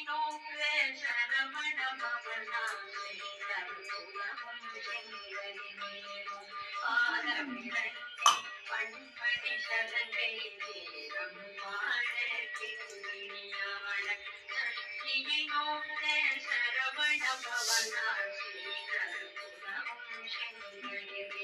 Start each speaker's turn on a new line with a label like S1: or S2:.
S1: நோக்க சரவண பவனா ஸ்ரீகருணமும் செங்கரிமேலும் பாரமிழை பண்படி சலங்கை தேரம் பாட கிங்கிணியாட சக்தியை நோக்க சரவண பவனா ஸ்ரீகருணமும் செங்கரிமேலும்